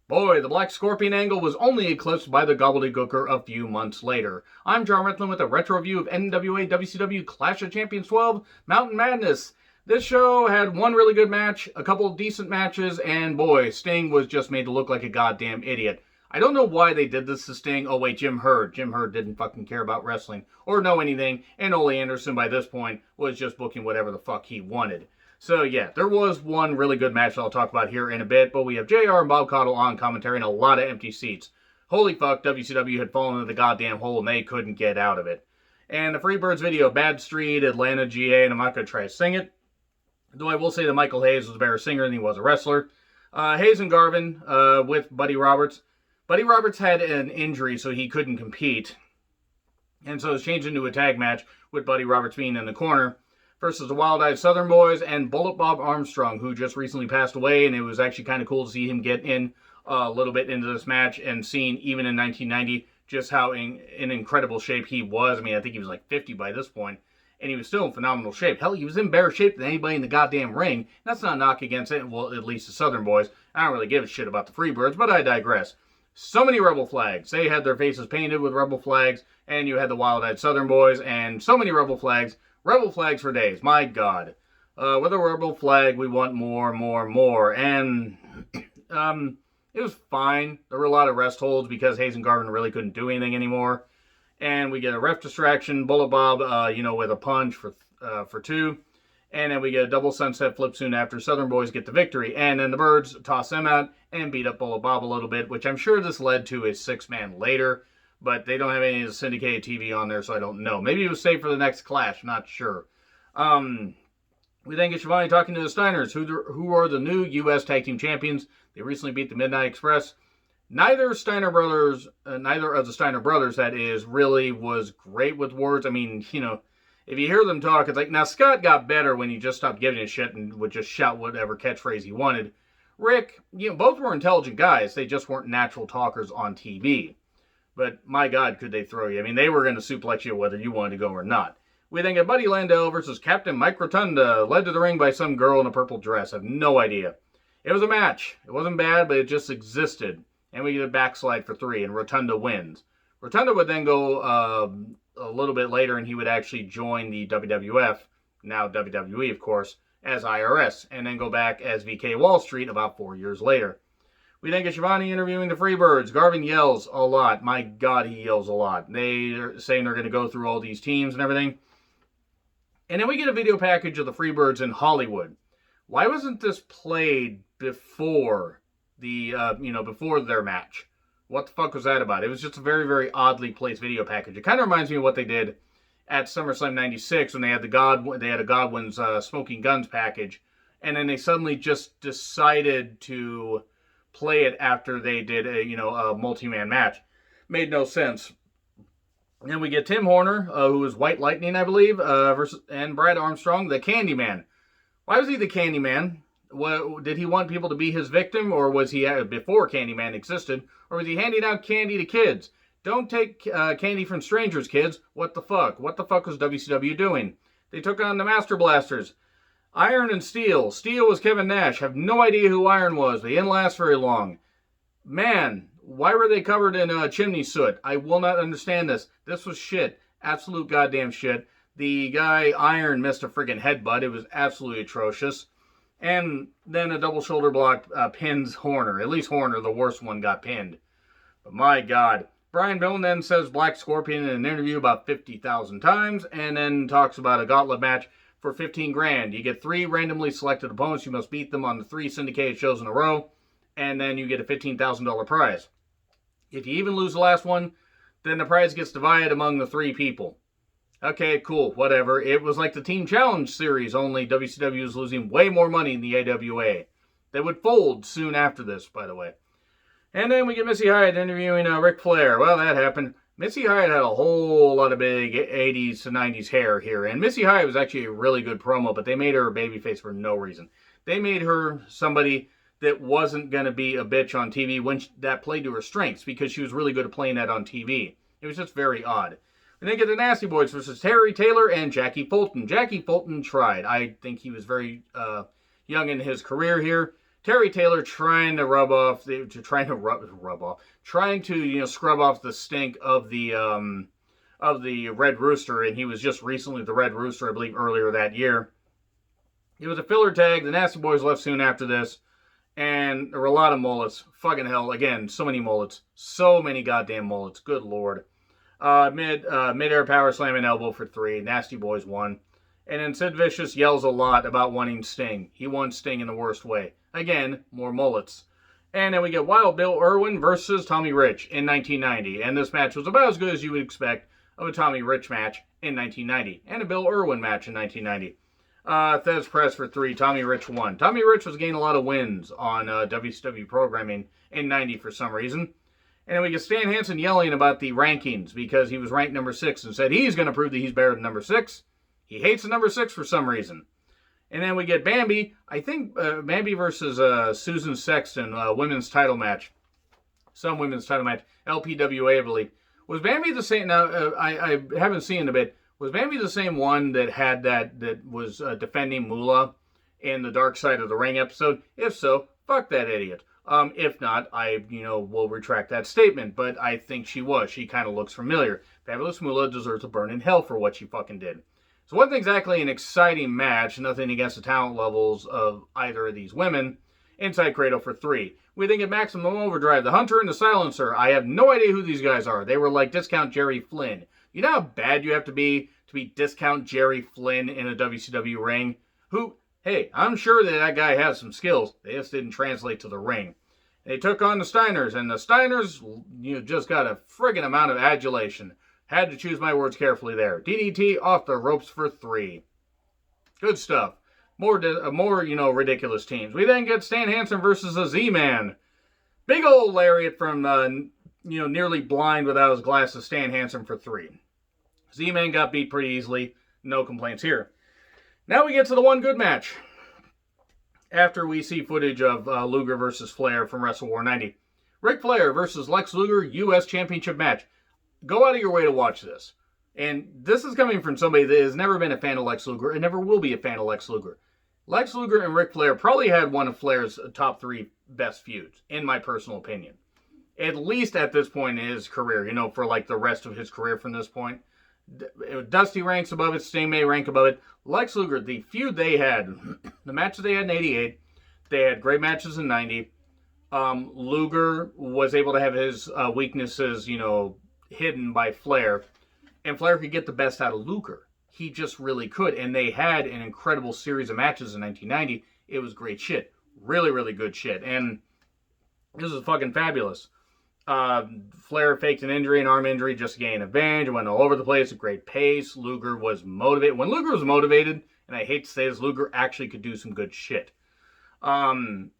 Boy, the Black Scorpion angle was only eclipsed by the Gobbledygooker a few months later. I'm John Ritlin with a retro review of NWA WCW Clash of Champions 12 Mountain Madness. This show had one really good match, a couple of decent matches, and boy, Sting was just made to look like a goddamn idiot. I don't know why they did this to Sting. Oh wait, Jim Herd. Jim Herd didn't fucking care about wrestling or know anything, and Ole Anderson by this point was just booking whatever the fuck he wanted. So yeah, there was one really good match that I'll talk about here in a bit, but we have JR and Bob Caudle on commentary and a lot of empty seats. Holy fuck, WCW had fallen into the goddamn hole and they couldn't get out of it. And the Freebirds video, Bad Street, Atlanta, GA, and I'm not going to try to sing it, though I will say that Michael Hayes was a better singer than he was a wrestler. Hayes and Garvin with Buddy Roberts. Buddy Roberts had an injury, so he couldn't compete, and so it was changed into a tag match with Buddy Roberts being in the corner versus the Wild-Eyed Southern Boys and Bullet Bob Armstrong, who just recently passed away, and it was actually kind of cool to see him get in a little bit into this match and seeing, even in 1990, just how in incredible shape he was. I mean, I think he was like 50 by this point, and he was still in phenomenal shape. Hell, he was in better shape than anybody in the goddamn ring. That's not a knock against it, well, at least the Southern Boys. I don't really give a shit about the Freebirds, but I digress. So many Rebel flags. They had their faces painted with Rebel flags, and you had the Wild-Eyed Southern Boys, and so many Rebel flags. Rebel flags for days, my God. With a Rebel flag, we want more. And it was fine. There were a lot of rest holds because Hayes and Garvin really couldn't do anything anymore. And we get a ref distraction, Bullet Bob, with a punch for two. And then we get a double sunset flip soon after. Southern Boys get the victory. And then the Birds toss them out and beat up Bullet Bob a little bit, which I'm sure this led to a six-man later. But they don't have any of the syndicated TV on there, so I don't know. Maybe it was saved for the next Clash, not sure. We then get Shivani talking to the Steiners, who are the new U.S. Tag Team Champions. They recently beat the Midnight Express. Neither of the Steiner brothers, that is, really was great with words. I mean, if you hear them talk, it's like, now Scott got better when he just stopped giving a shit and would just shout whatever catchphrase he wanted. Rick, both were intelligent guys. They just weren't natural talkers on TV. But my God, could they throw you. I mean, they were going to suplex you whether you wanted to go or not. We then get Buddy Landel versus Captain Mike Rotunda, led to the ring by some girl in a purple dress. I have no idea. It was a match. It wasn't bad, but it just existed. And we get a backslide for 3, and Rotunda wins. Rotunda would then go a little bit later, and he would actually join the WWF, now WWE, of course, as IRS, and then go back as VK Wall Street about 4 years later. We then get Shivani interviewing the Freebirds. Garvin yells a lot. My God, he yells a lot. They're saying they're going to go through all these teams and everything. And then we get a video package of the Freebirds in Hollywood. Why wasn't this played before before their match? What the fuck was that about? It was just a very, very oddly placed video package. It kind of reminds me of what they did at SummerSlam '96 when they had a Godwin's Smoking Guns package, and then they suddenly just decided to play it after they did a multi-man match. Made no sense. And then we get Tim Horner, who is White Lightning, I believe, and Brad Armstrong, the Candyman. Why was he the Candyman? Did he want people to be his victim, or was he before Candyman existed, or was he handing out candy to kids? Don't take candy from strangers, kids. What the fuck? What the fuck was WCW doing? They took on the Master Blasters. Iron and Steel. Steel was Kevin Nash. Have no idea who Iron was. They didn't last very long. Man, why were they covered in chimney soot? I will not understand this. This was shit. Absolute goddamn shit. The guy Iron missed a friggin' headbutt. It was absolutely atrocious. And then a double shoulder block pins Horner. At least Horner, the worst one, got pinned. But my God. Brian Millen then says Black Scorpion in an interview about 50,000 times, and then talks about a gauntlet match for 15 grand. You get 3 randomly selected opponents. You must beat them on the 3 syndicated shows in a row, and then you get a $15,000 prize. If you even lose the last one, then the prize gets divided among the 3 people. Okay, cool, whatever. It was like the Team Challenge series, only WCW was losing way more money than the AWA. They would fold soon after this, by the way. And then we get Missy Hyatt interviewing Ric Flair. Well, that happened. Missy Hyatt had a whole lot of big 80s to 90s hair here. And Missy Hyatt was actually a really good promo, but they made her a babyface for no reason. They made her somebody that wasn't going to be a bitch on TV when that played to her strengths, because she was really good at playing that on TV. It was just very odd. And then get the Nasty Boys versus Terry Taylor and Jackie Fulton. Jackie Fulton tried. I think he was very young in his career here. Terry Taylor trying to scrub off the stink of the Red Rooster, and he was just recently the Red Rooster, I believe, earlier that year. It was a filler tag. The Nasty Boys left soon after this, and there were a lot of mullets. Fucking hell, again, so many mullets, so many goddamn mullets. Good lord. Mid-air power slam and elbow for 3. Nasty Boys won. And then Sid Vicious yells a lot about wanting Sting. He won Sting in the worst way. Again, more mullets. And then we get Wild Bill Irwin versus Tommy Rich in 1990. And this match was about as good as you would expect of a Tommy Rich match in 1990. And a Bill Irwin match in 1990. Thez press for 3. Tommy Rich won. Tommy Rich was getting a lot of wins on WCW programming in 90 for some reason. And then we get Stan Hansen yelling about the rankings because he was ranked number 6 and said he's going to prove that he's better than number 6. He hates the number 6 for some reason. And then we get Bambi. I think Bambi versus Susan Sexton, women's title match. Some women's title match. LPWA, I believe. Was Bambi the same? Now, I haven't seen it a bit. Was Bambi the same one that had that was defending Moolah in the Dark Side of the Ring episode? If so, fuck that idiot. If not, I will retract that statement. But I think she was. She kind of looks familiar. Fabulous Moolah deserves to burn in hell for what she fucking did. So it wasn't exactly an exciting match, nothing against the talent levels of either of these women. Inside Cradle for 3. We then get Maximum Overdrive, the Hunter and the Silencer. I have no idea who these guys are. They were like Discount Jerry Flynn. You know how bad you have to be Discount Jerry Flynn in a WCW ring? Hey, I'm sure that guy has some skills. They just didn't translate to the ring. They took on the Steiners, and the Steiners, just got a friggin' amount of adulation. Had to choose my words carefully there. DDT off the ropes for 3. Good stuff. More ridiculous teams. We then get Stan Hansen versus a Z-Man. Big old lariat from, nearly blind without his glasses. Stan Hansen for 3. Z-Man got beat pretty easily. No complaints here. Now we get to the one good match. After we see footage of Luger versus Flair from Wrestle War 90. Ric Flair versus Lex Luger U.S. Championship match. Go out of your way to watch this. And this is coming from somebody that has never been a fan of Lex Luger and never will be a fan of Lex Luger. Lex Luger and Ric Flair probably had one of Flair's top 3 best feuds, in my personal opinion. At least at this point in his career, for like the rest of his career from this point. Dusty ranks above it, Sting may rank above it. Lex Luger, the feud they had, the matches they had in 88, they had great matches in 90. Luger was able to have his weaknesses, hidden by Flair, and Flair could get the best out of Luger. He just really could, and they had an incredible series of matches in 1990. It was great shit. Really, really good shit, and this is fucking fabulous. Flair faked an arm injury, just to gain advantage. It went all over the place, a great pace. Luger was motivated. When Luger was motivated, and I hate to say this, Luger actually could do some good shit. And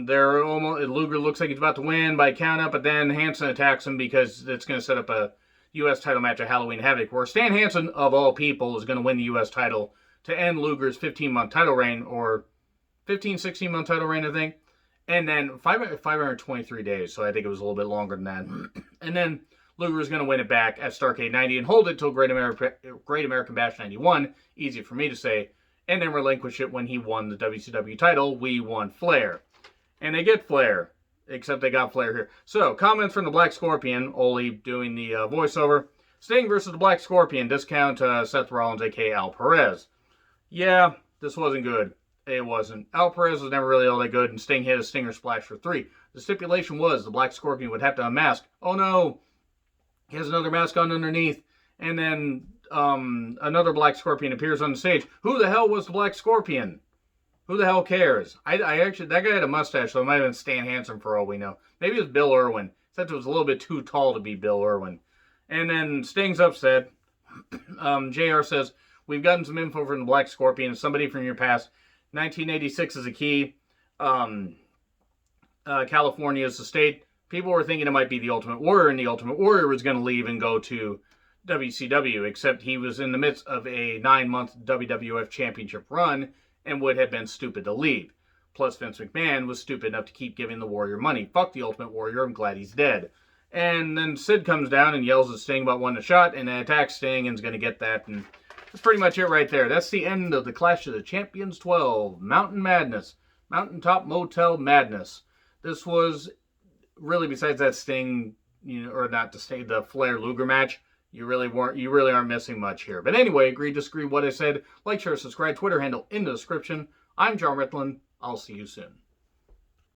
Luger looks like he's about to win by count up, but then Hansen attacks him because it's going to set up a U.S. title match at Halloween Havoc, where Stan Hansen, of all people, is going to win the U.S. title to end Luger's 15-month title reign, or 16-month title reign, I think. And then 523 days, so I think it was a little bit longer than that. And then Luger is going to win it back at Starrcade 90 and hold it till Great American Bash 91, easy for me to say, and then relinquish it when he won the WCW title. We won Flair. And they get Flair, except they got Flair here. So, comments from the Black Scorpion, Ole doing the voiceover. Sting versus the Black Scorpion, discount Seth Rollins, a.k.a. Al Perez. Yeah, this wasn't good. It wasn't. Al Perez was never really all that good, and Sting hit a Stinger Splash for 3. The stipulation was the Black Scorpion would have to unmask. Oh no! He has another mask on underneath. And then another Black Scorpion appears on the stage. Who the hell was the Black Scorpion? Who the hell cares? I actually, that guy had a mustache, so it might have been Stan Hansen for all we know. Maybe it was Bill Irwin. Except it was a little bit too tall to be Bill Irwin. And then Sting's upset. JR says, we've gotten some info from the Black Scorpion. Somebody from your past. 1986 is a key. California is the state. People were thinking it might be the Ultimate Warrior, and the Ultimate Warrior was going to leave and go to WCW, except he was in the midst of a 9-month WWF Championship run and would have been stupid to leave. Plus, Vince McMahon was stupid enough to keep giving the Warrior money. Fuck the Ultimate Warrior, I'm glad he's dead. And then Sid comes down and yells at Sting about wanting a shot, and then attacks Sting and is going to get that, and that's pretty much it right there. That's the end of the Clash of the Champions 12, Mountain Madness. Mountaintop Motel Madness. This was really, besides that Sting, or not to say the Flair Luger match, you really aren't missing much here. But anyway, agree, disagree, what I said. Like, share, subscribe, Twitter handle in the description. I'm John Ritlin. I'll see you soon.